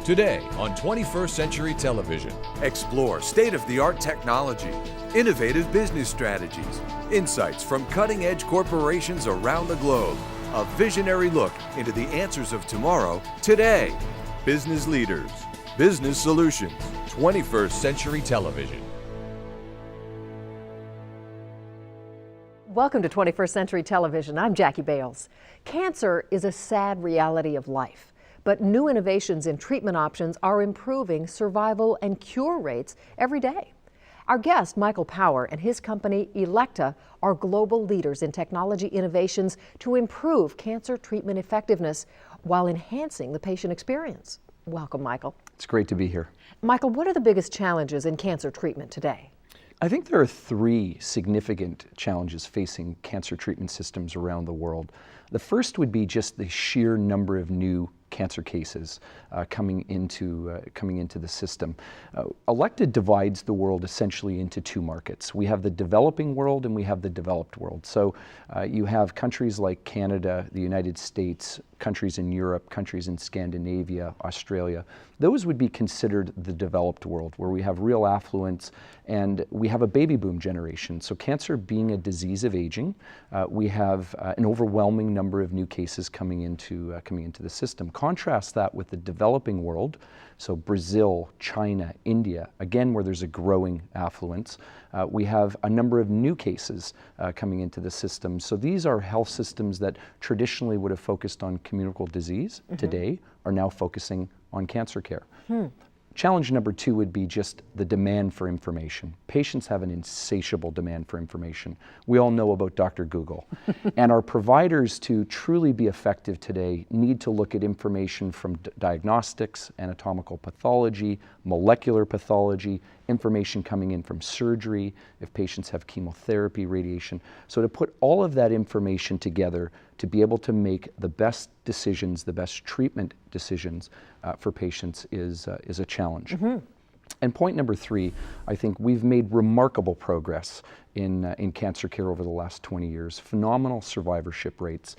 Today on 21st Century Television. Explore state-of-the-art technology, innovative business strategies, insights from cutting-edge corporations around the globe. A visionary look into the answers of tomorrow, today. Business leaders, business solutions. 21st Century Television. Welcome to 21st Century Television. I'm Jackie Bales. Cancer is a sad reality of life, but new innovations in treatment options are improving survival and cure rates every day. Our guest, Michael Power, and his company, Elekta, are global leaders in technology innovations to improve cancer treatment effectiveness while enhancing the patient experience. Welcome, Michael. It's great to be here. Michael, what are the biggest challenges in cancer treatment today? I think there are three significant challenges facing cancer treatment systems around the world. The first would be just the sheer number of new cancer cases coming into the system. Elekta divides the world essentially into two markets. We have the developing world and we have the developed world. So you have countries like Canada, the United States, countries in Europe, countries in Scandinavia, Australia. Those would be considered the developed world, where we have real affluence and we have a baby boom generation. So cancer being a disease of aging, we have an overwhelming number of new cases coming into the system. Contrast that with the developing world, so Brazil, China, India, again where there's a growing affluence. We have a number of new cases coming into the system. So these are health systems that traditionally would have focused on communicable disease, today are now focusing on cancer care. Challenge number two would be just the demand for information. Patients have an insatiable demand for information. We all know about Dr. Google. And our providers, to truly be effective today, need to look at information from diagnostics, anatomical pathology, molecular pathology, information coming in from surgery, if patients have chemotherapy, radiation. So to put all of that information together to be able to make the best decisions, the best treatment decisions for patients is a challenge. And point number three, I think we've made remarkable progress in cancer care over the last 20 years. Phenomenal survivorship rates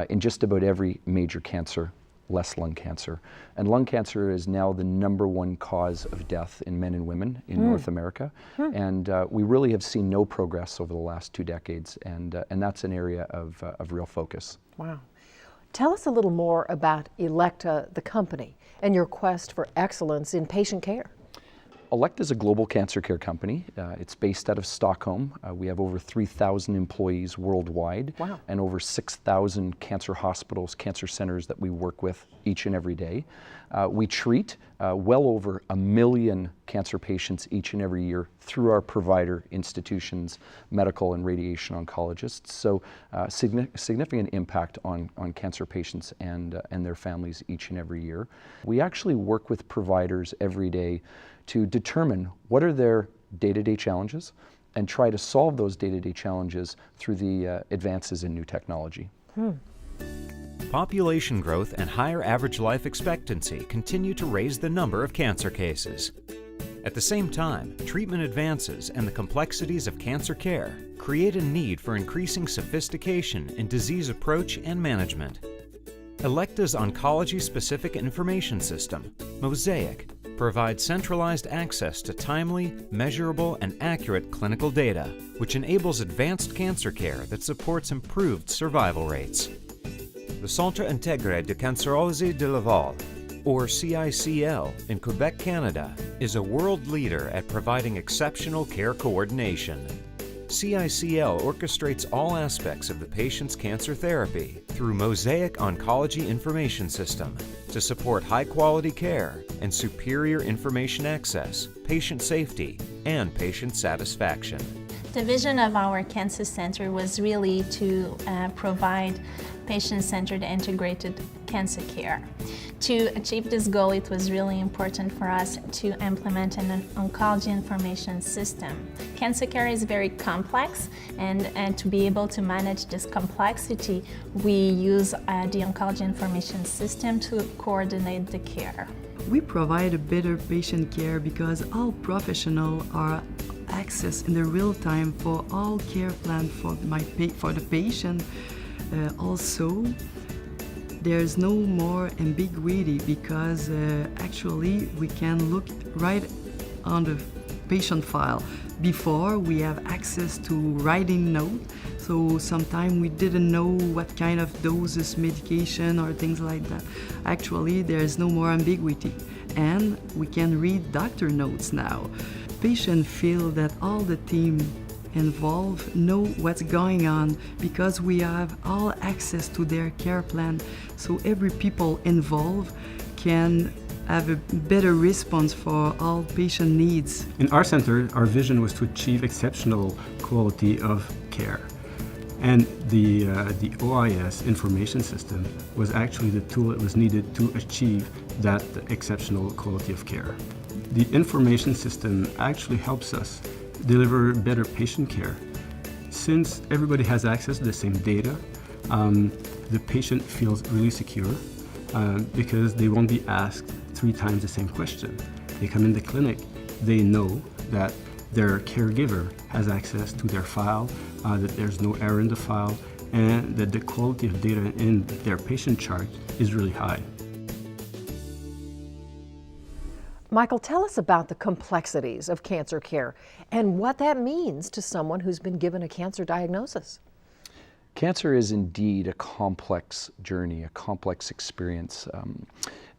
in just about every major cancer, less lung cancer. And lung cancer is now the #1 cause of death in men and women in North America. And we really have seen no progress over the last 2 decades, and that's an area of real focus. Wow. Tell us a little more about Elekta, the company, and your quest for excellence in patient care. Elekta is a global cancer care company. It's based out of Stockholm. We have over 3,000 employees worldwide. Wow. And over 6,000 cancer hospitals, cancer centers that we work with each and every day. We treat well over 1 million cancer patients each and every year through our provider institutions, medical and radiation oncologists. So significant impact on cancer patients and their families each and every year. We actually work with providers every day to determine what are their day-to-day challenges and try to solve those day-to-day challenges through the advances in new technology. Population growth and higher average life expectancy continue to raise the number of cancer cases. At the same time, treatment advances and the complexities of cancer care create a need for increasing sophistication in disease approach and management. Elekta's oncology-specific information system, Mosaic, provides centralized access to timely, measurable, and accurate clinical data, which enables advanced cancer care that supports improved survival rates. The Centre Intégré de Cancérologie de Laval, or CICL, in Quebec, Canada, is a world leader at providing exceptional care coordination. CICL orchestrates all aspects of the patient's cancer therapy through Mosaic Oncology Information System to support high-quality care and superior information access, patient safety, and patient satisfaction. The vision of our cancer center was really to provide patient-centered integrated cancer care. To achieve this goal, it was really important for us to implement an oncology information system. Cancer care is very complex, and to be able to manage this complexity, we use the oncology information system to coordinate the care. We provide a better patient care because all professionals are access in the real time for all care plan for the patient. Also, there's no more ambiguity because actually we can look right on the patient file. Before, we have access to writing note, so sometimes we didn't know what kind of doses, medication or things like that. Actually, there's no more ambiguity, and we can read doctor notes now. Patients feel that all the team involved know what's going on because we have all access to their care plan, so every people involved can have a better response for all patient needs. In our center, our vision was to achieve exceptional quality of care. And the OIS information system was actually the tool that was needed to achieve that exceptional quality of care. The information system actually helps us deliver better patient care. Since everybody has access to the same data, the patient feels really secure because they won't be asked 3 times the same question. They come in the clinic, they know that their caregiver has access to their file, that there's no error in the file, and that the quality of data in their patient chart is really high. Michael, tell us about the complexities of cancer care and what that means to someone who's been given a cancer diagnosis. Cancer is indeed a complex journey, a complex experience.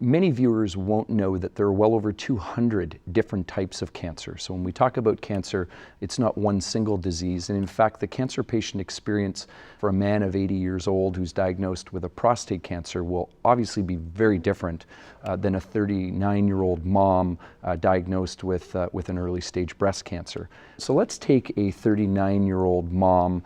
Many viewers won't know that there are well over 200 different types of cancer. So when we talk about cancer, it's not one single disease. And in fact, the cancer patient experience for a man of 80 years old who's diagnosed with a prostate cancer will obviously be very different than a 39-year-old mom diagnosed with an early stage breast cancer. So let's take a 39-year-old mom,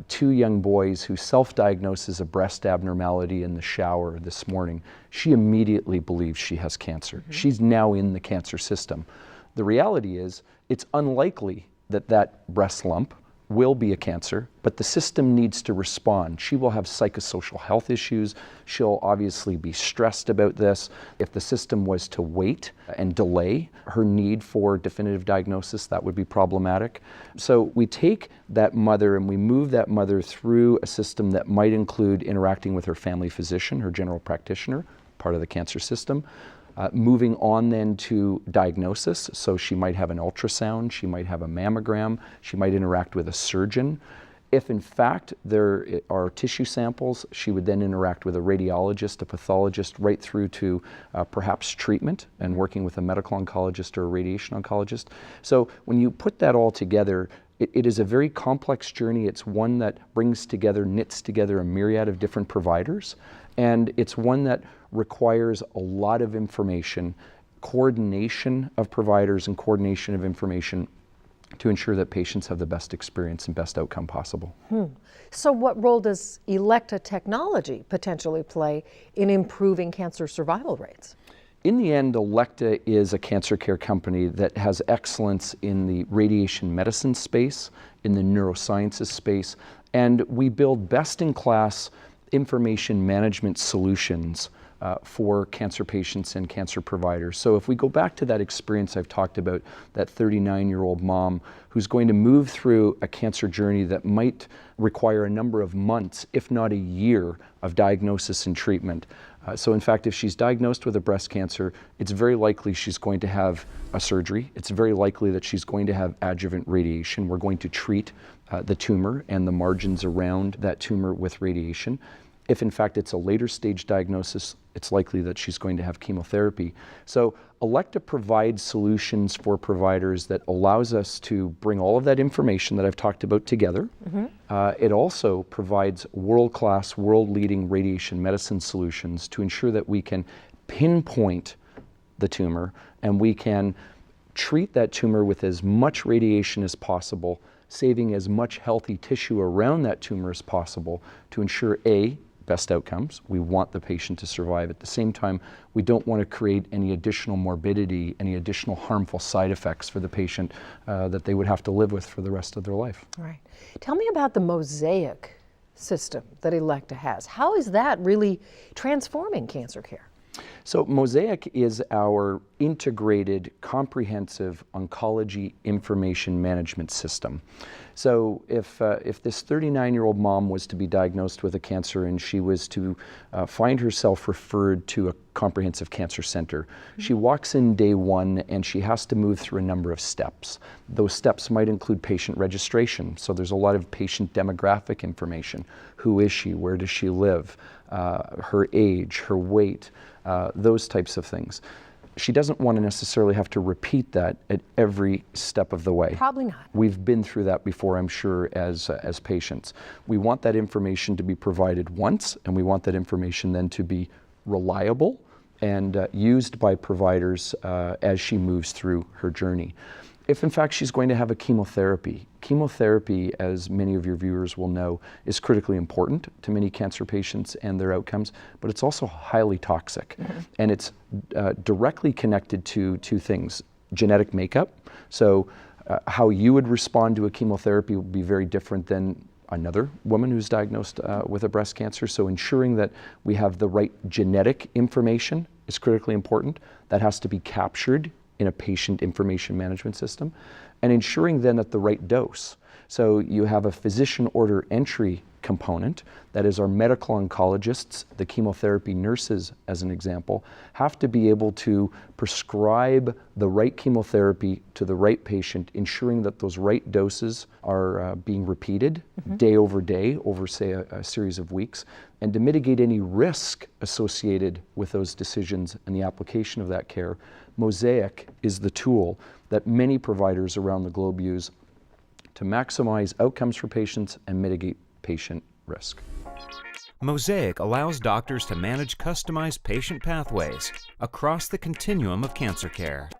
2 young boys who self-diagnoses a breast abnormality in the shower this morning. She immediately believes she has cancer. Mm-hmm. She's now in the cancer system. The reality is, it's unlikely that that breast lump will be a cancer, but the system needs to respond. She will have psychosocial health issues. She'll obviously be stressed about this. If the system was to wait and delay her need for definitive diagnosis, that would be problematic. So we take that mother and we move that mother through a system that might include interacting with her family physician, her general practitioner, part of the cancer system. Moving on then to diagnosis, so she might have an ultrasound, she might have a mammogram, she might interact with a surgeon. If in fact there are tissue samples, she would then interact with a radiologist, a pathologist, right through to perhaps treatment and working with a medical oncologist or a radiation oncologist. So when you put that all together, it is a very complex journey. It's one that brings together, knits together a myriad of different providers, and it's one that requires a lot of information, coordination of providers and coordination of information to ensure that patients have the best experience and best outcome possible. So what role does Elekta technology potentially play in improving cancer survival rates? In the end, Elekta is a cancer care company that has excellence in the radiation medicine space, in the neurosciences space, and we build best-in-class information management solutions for cancer patients and cancer providers. So if we go back to that experience I've talked about, that 39-year-old mom who's going to move through a cancer journey that might require a number of months, if not a year, of diagnosis and treatment. So in fact, if she's diagnosed with a breast cancer, it's very likely she's going to have a surgery. It's very likely that she's going to have adjuvant radiation. We're going to treat the tumor and the margins around that tumor with radiation. If in fact it's a later stage diagnosis, it's likely that she's going to have chemotherapy. So Elekta provides solutions for providers that allows us to bring all of that information that I've talked about together. It also provides world-class, world-leading radiation medicine solutions to ensure that we can pinpoint the tumor and we can treat that tumor with as much radiation as possible, saving as much healthy tissue around that tumor as possible to ensure A, best outcomes. We want the patient to survive. At the same time, we don't want to create any additional morbidity, any additional harmful side effects for the patient that they would have to live with for the rest of their life. Right. Tell me about the Mosaic system that Elekta has. How is that really transforming cancer care? So Mosaic is our integrated, comprehensive oncology information management system. So if this 39-year-old mom was to be diagnosed with a cancer and she was to find herself referred to a comprehensive cancer center, she walks in day one and she has to move through a number of steps. Those steps might include patient registration. So there's a lot of patient demographic information. Who is she? Where does she live? Her age, her weight, those types of things. She doesn't want to necessarily have to repeat that at every step of the way. Probably not. We've been through that before, I'm sure, as patients. We want that information to be provided once, and we want that information then to be reliable and used by providers as she moves through her journey. If in fact she's going to have a chemotherapy, as many of your viewers will know, is critically important to many cancer patients and their outcomes, but it's also highly toxic. And it's directly connected to two things: genetic makeup. So how you would respond to a chemotherapy would be very different than another woman who's diagnosed with a breast cancer. So ensuring that we have the right genetic information is critically important. That has to be captured in a patient information management system, and ensuring then at the right dose. So you have a physician order entry component, that is our medical oncologists, the chemotherapy nurses as an example, have to be able to prescribe the right chemotherapy to the right patient, ensuring that those right doses are being repeated day over day over, say, a series of weeks, and to mitigate any risk associated with those decisions and the application of that care. Mosaic is the tool that many providers around the globe use to maximize outcomes for patients and mitigate patient risk. Mosaic allows doctors to manage customized patient pathways across the continuum of cancer care.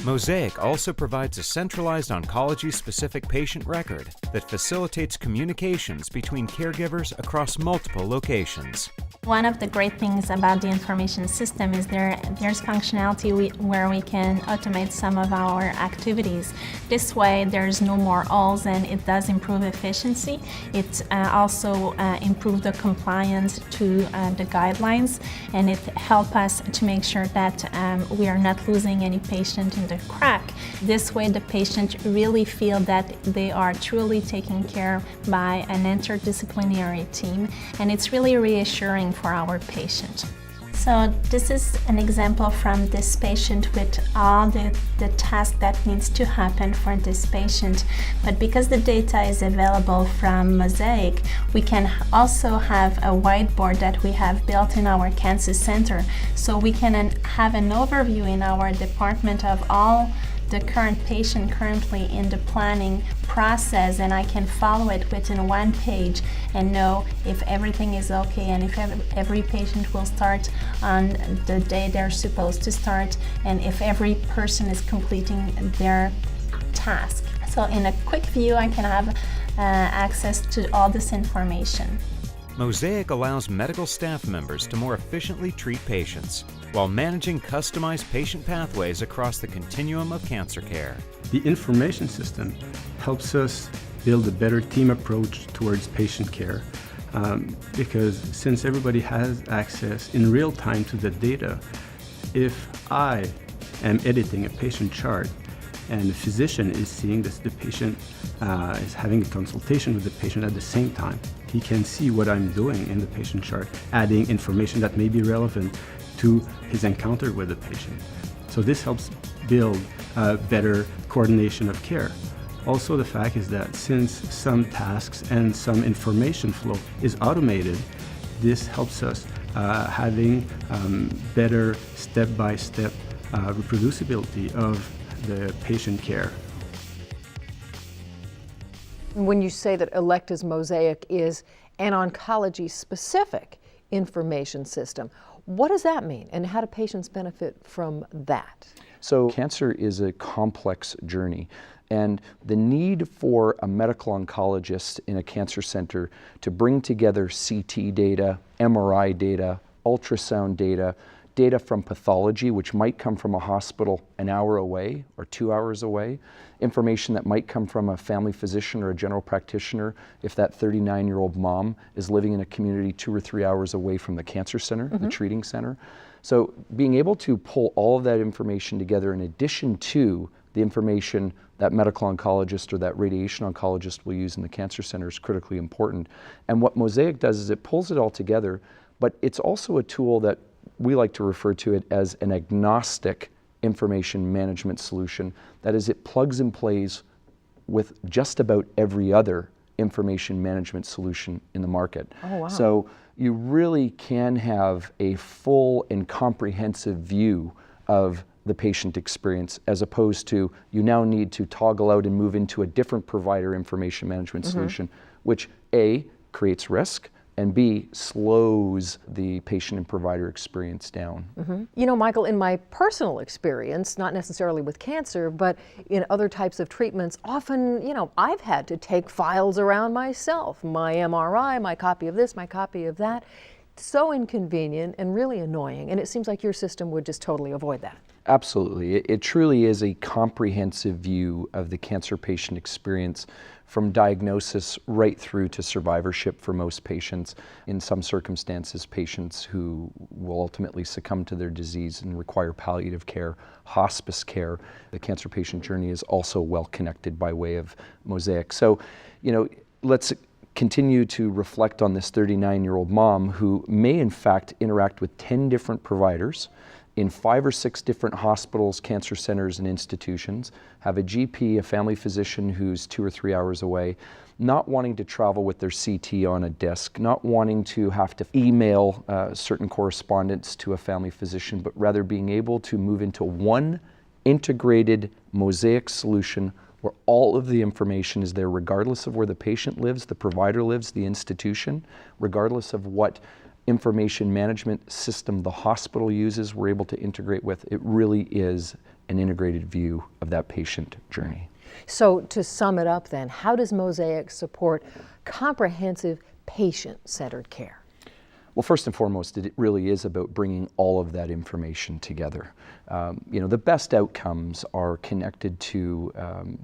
Mosaic also provides a centralized oncology-specific patient record that facilitates communications between caregivers across multiple locations. One of the great things about the information system is there's functionality where we can automate some of our activities. This way there's no more alls, and it does improve efficiency. It also improves the compliance to the guidelines, and it helps us to make sure that we are not losing any patient in the crack. This way the patient really feel that they are truly taken care of by an interdisciplinary team, and it's really reassuring for our patient. So this is an example from this patient with all the tasks that needs to happen for this patient. But because the data is available from Mosaic, we can also have a whiteboard that we have built in our cancer center. So we can have an overview in our department of all the current patient currently in the planning process, and I can follow it within one page and know if everything is okay and if every patient will start on the day they're supposed to start, and if every person is completing their task. So in a quick view, I can have access to all this information. Mosaic allows medical staff members to more efficiently treat patients while managing customized patient pathways across the continuum of cancer care. The information system helps us build a better team approach towards patient care because since everybody has access in real time to the data, if I am editing a patient chart and the physician is seeing that the patient is having a consultation with the patient at the same time, he can see what I'm doing in the patient chart, adding information that may be relevant to his encounter with the patient. So this helps build better coordination of care. Also, the fact is that since some tasks and some information flow is automated, this helps us having better step-by-step reproducibility of the patient care. When you say that Elekta's Mosaic is an oncology-specific information system, what does that mean, and how do patients benefit from that? So cancer is a complex journey, and the need for a medical oncologist in a cancer center to bring together CT data, MRI data, ultrasound data, data from pathology, which might come from a hospital an hour away or 2 hours away, information that might come from a family physician or a general practitioner if that 39-year-old mom is living in a community 2 or 3 hours away from the cancer center, the treating center. So being able to pull all of that information together in addition to the information that medical oncologist or that radiation oncologist will use in the cancer center is critically important. And what Mosaic does is it pulls it all together, but it's also a tool that we like to refer to it as an agnostic information management solution. That is, it plugs and plays with just about every other information management solution in the market. Oh, wow. So you really can have a full and comprehensive view of the patient experience, as opposed to you now need to toggle out and move into a different provider information management solution, which A, creates risk, and B, slows the patient and provider experience down. You know, Michael, in my personal experience, not necessarily with cancer, but in other types of treatments, often, you know, I've had to take files around myself, my MRI, my copy of this, my copy of that. So inconvenient and really annoying, and it seems like your system would just totally avoid that. Absolutely. It truly is a comprehensive view of the cancer patient experience, from diagnosis right through to survivorship for most patients. In some circumstances, patients who will ultimately succumb to their disease and require palliative care, hospice care. The cancer patient journey is also well connected by way of Mosaic. So, you know, let's continue to reflect on this 39-year-old mom who may in fact interact with 10 different providers in 5 or 6 different hospitals, cancer centers, and institutions, have a GP, a family physician who's 2 or 3 hours away, not wanting to travel with their CT on a disc, not wanting to have to email certain correspondence to a family physician, but rather being able to move into one integrated Mosaic solution where all of the information is there, regardless of where the patient lives, the provider lives, the institution, regardless of what information management system the hospital uses, we're able to integrate with. It really is an integrated view of that patient journey. So to sum it up then, how does Mosaic support comprehensive patient-centered care? Well, first and foremost, it really is about bringing all of that information together. You know, the best outcomes are connected to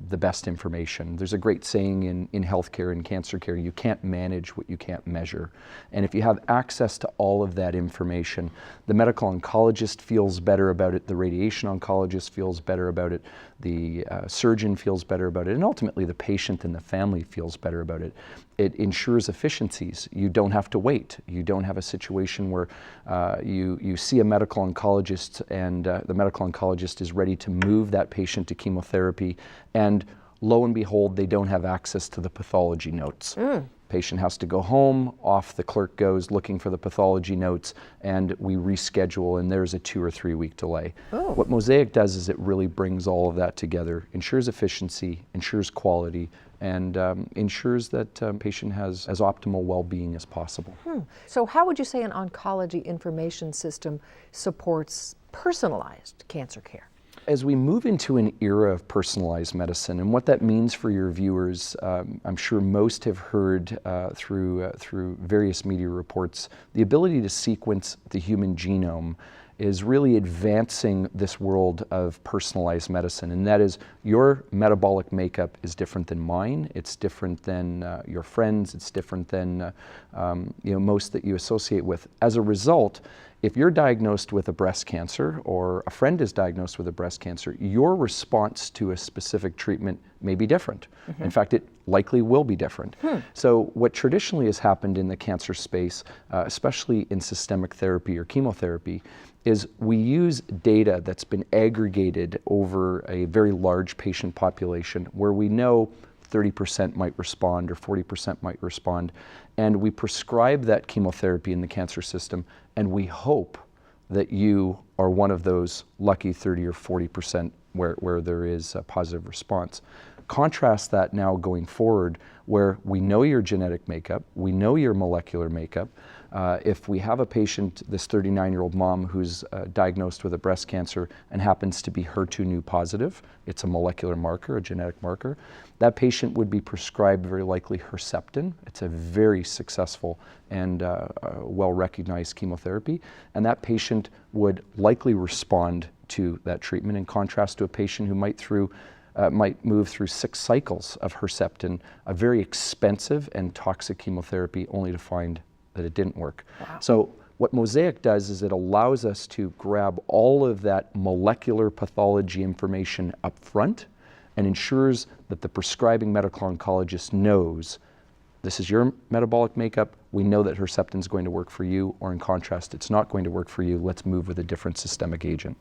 the best information. There's a great saying in healthcare and cancer care, you can't manage what you can't measure. And if you have access to all of that information, the medical oncologist feels better about it, the radiation oncologist feels better about it, the surgeon feels better about it, and ultimately the patient and the family feels better about it. It ensures efficiencies. You don't have to wait. You don't have a situation where you see a medical oncologist and the medical oncologist is ready to move that patient to chemotherapy, and lo and behold, they don't have access to the pathology notes. Patient has to go home, off the clerk goes looking for the pathology notes, and we reschedule, and there's a 2 or 3 week delay. What Mosaic does is it really brings all of that together, ensures efficiency, ensures quality, and ensures that patient has as optimal well-being as possible. So how would you say an oncology information system supports personalized cancer care? As we move into an era of personalized medicine, and what that means for your viewers, I'm sure most have heard through various media reports, the ability to sequence the human genome is really advancing this world of personalized medicine. And that is, your metabolic makeup is different than mine, it's different than your friends, it's different than most that you associate with. As a result, if you're diagnosed with a breast cancer or a friend is diagnosed with a breast cancer, your response to a specific treatment may be different. In fact, it likely will be different. So what traditionally has happened in the cancer space, especially in systemic therapy or chemotherapy, is we use data that's been aggregated over a very large patient population where we know 30% might respond or 40% might respond, and we prescribe that chemotherapy in the cancer system, and we hope that you are one of those lucky 30 or 40% where there is a positive response. Contrast that now going forward, where we know your genetic makeup, we know your molecular makeup. If we have a patient, this 39-year-old mom who's diagnosed with a breast cancer and happens to be HER2/neu positive, it's a molecular marker, a genetic marker, that patient would be prescribed very likely Herceptin. It's a very successful and well-recognized chemotherapy, and that patient would likely respond to that treatment, in contrast to a patient who might move through 6 cycles of Herceptin, a very expensive and toxic chemotherapy, only to find that it didn't work. So What Mosaic does is it allows us to grab all of that molecular pathology information up front and ensures that the prescribing medical oncologist knows this is your metabolic makeup. We know that Herceptin is going to work for you, or in contrast, it's not going to work for you. Let's move with a different systemic agent.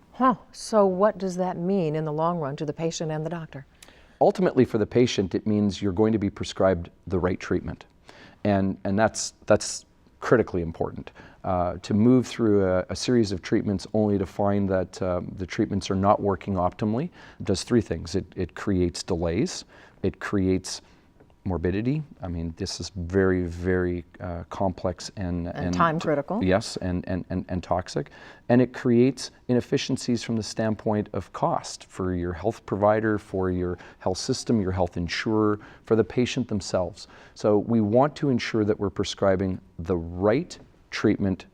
So what does that mean in the long run to the patient and the doctor? Ultimately, for the patient, it means you're going to be prescribed the right treatment. And that's critically important. To move through a series of treatments only to find that the treatments are not working optimally does three things. It creates delays, it creates morbidity. I mean, this is very, very complex and time critical. Yes, and toxic. And it creates inefficiencies from the standpoint of cost for your health provider, for your health system, your health insurer, for the patient themselves. So we want to ensure that we're prescribing the right treatment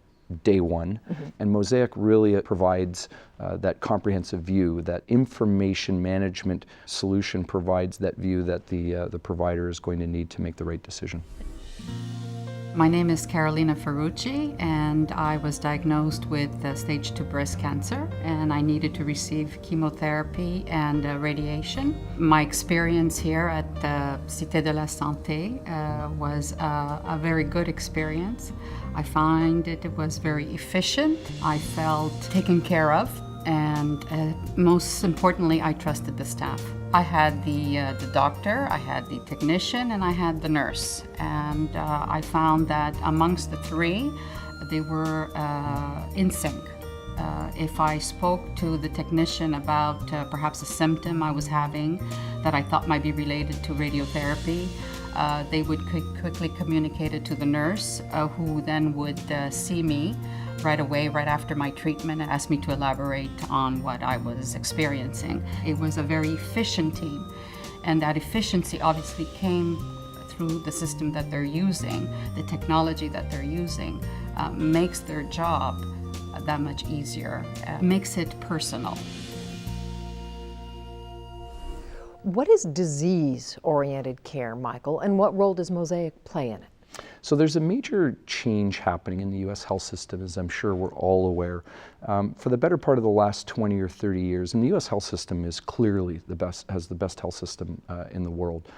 day one, and Mosaic really provides that comprehensive view. That information management solution provides that view that the provider is going to need to make the right decision. My name is Carolina Ferrucci, and I was diagnosed with stage 2 breast cancer, and I needed to receive chemotherapy and radiation. My experience here at the Cité de la Santé was a very good experience. I find it was very efficient. I felt taken care of, and most importantly, I trusted the staff. I had the doctor, I had the technician, and I had the nurse. And I found that amongst the three, they were in sync. If I spoke to the technician about perhaps a symptom I was having that I thought might be related to radiotherapy, they would quickly communicate it to the nurse, who then would see me right away, right after my treatment, and asked me to elaborate on what I was experiencing. It was a very efficient team, and that efficiency obviously came through the system that they're using. The technology that they're using makes their job that much easier, makes it personal. What is disease-oriented care, Michael, and what role does Mosaic play in it? So there's a major change happening in the U.S. health system, as I'm sure we're all aware. For the better part of the last 20 or 30 years, and the U.S. health system is clearly has the best health system in the world.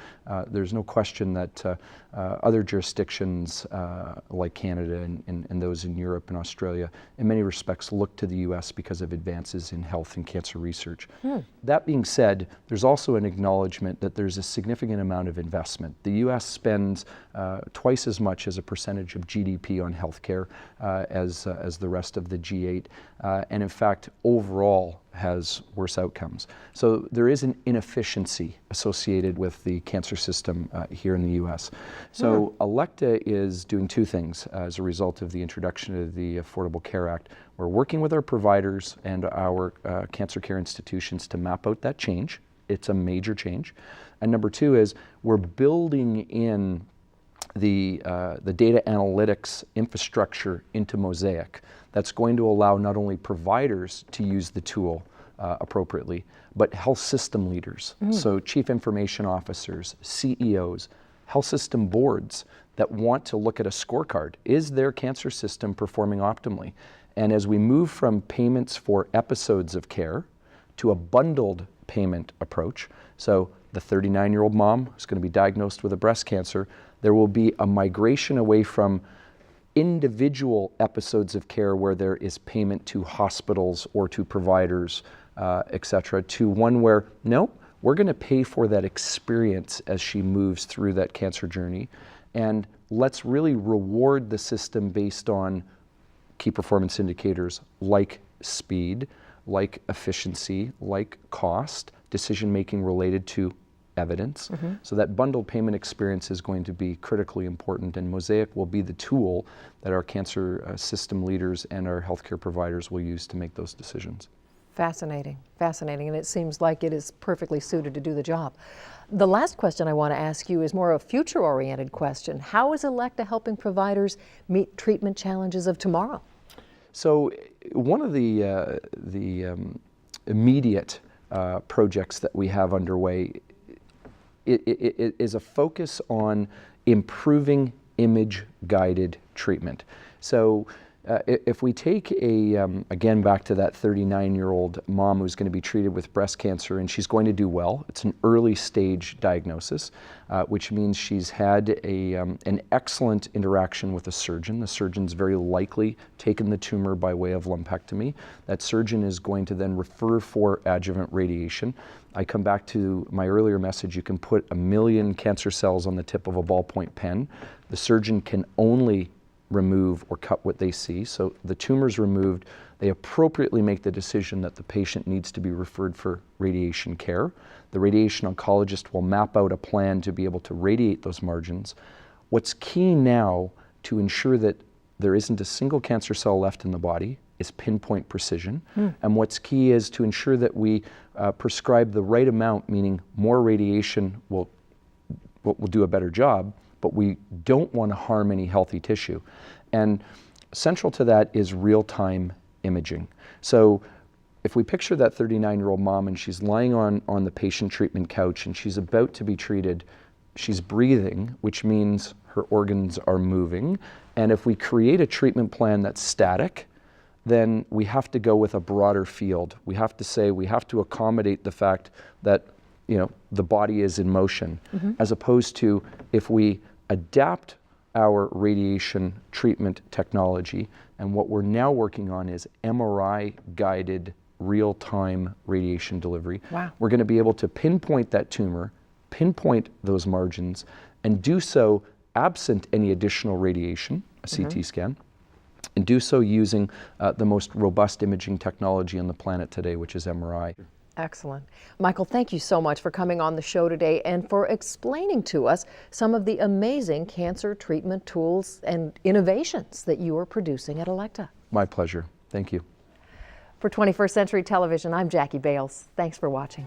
There's no question that other jurisdictions like Canada and those in Europe and Australia, in many respects, look to the U.S. because of advances in health and cancer research. That being said, there's also an acknowledgement that there's a significant amount of investment. The U.S. spends twice as much as a percentage of GDP on healthcare as the rest of the G8, and in fact, overall has worse outcomes. So there is an inefficiency associated with the cancer system here in the U.S. So Elekta is doing two things as a result of the introduction of the Affordable Care Act. We're working with our providers and our cancer care institutions to map out that change. It's a major change. And number two is we're building in the data analytics infrastructure into Mosaic that's going to allow not only providers to use the tool appropriately, but health system leaders, so chief information officers, CEOs, health system boards that want to look at a scorecard. Is their cancer system performing optimally? And as we move from payments for episodes of care to a bundled payment approach, so the 39-year-old mom who's going to be diagnosed with a breast cancer, there will be a migration away from individual episodes of care where there is payment to hospitals or to providers, et cetera, to one where, no, we're going to pay for that experience as she moves through that cancer journey. And let's really reward the system based on key performance indicators like speed, like efficiency, like cost, decision-making related to evidence. So that bundled payment experience is going to be critically important, and Mosaic will be the tool that our cancer system leaders and our healthcare providers will use to make those decisions. Fascinating, fascinating, and it seems like it is perfectly suited to do the job. The last question I want to ask you is more a future-oriented question. How is Elekta helping providers meet treatment challenges of tomorrow? So one of the immediate projects that we have underway it is a focus on improving image-guided treatment. So If we take again, back to that 39-year-old mom who's going to be treated with breast cancer, and she's going to do well. It's an early stage diagnosis, which means she's had an excellent interaction with a surgeon. The surgeon's very likely taken the tumor by way of lumpectomy. That surgeon is going to then refer for adjuvant radiation. I come back to my earlier message, you can put 1 million cancer cells on the tip of a ballpoint pen. The surgeon can only remove or cut what they see. So the tumor's removed, they appropriately make the decision that the patient needs to be referred for radiation care. The radiation oncologist will map out a plan to be able to radiate those margins. What's key now to ensure that there isn't a single cancer cell left in the body is pinpoint precision. And what's key is to ensure that we prescribe the right amount, meaning more radiation will do a better job, but we don't want to harm any healthy tissue. And central to that is real-time imaging. So if we picture that 39-year-old mom and she's lying on the patient treatment couch and she's about to be treated, she's breathing, which means her organs are moving. And if we create a treatment plan that's static, then we have to go with a broader field. We have to say, we have to accommodate the fact that the body is in motion, as opposed to if we adapt our radiation treatment technology, and what we're now working on is MRI-guided real-time radiation delivery. Wow. We're going to be able to pinpoint that tumor, pinpoint those margins, and do so absent any additional radiation, a CT scan, and do so using the most robust imaging technology on the planet today, which is MRI. Excellent. Michael, thank you so much for coming on the show today and for explaining to us some of the amazing cancer treatment tools and innovations that you are producing at Elekta. My pleasure. Thank you. For 21st Century Television, I'm Jackie Bales. Thanks for watching.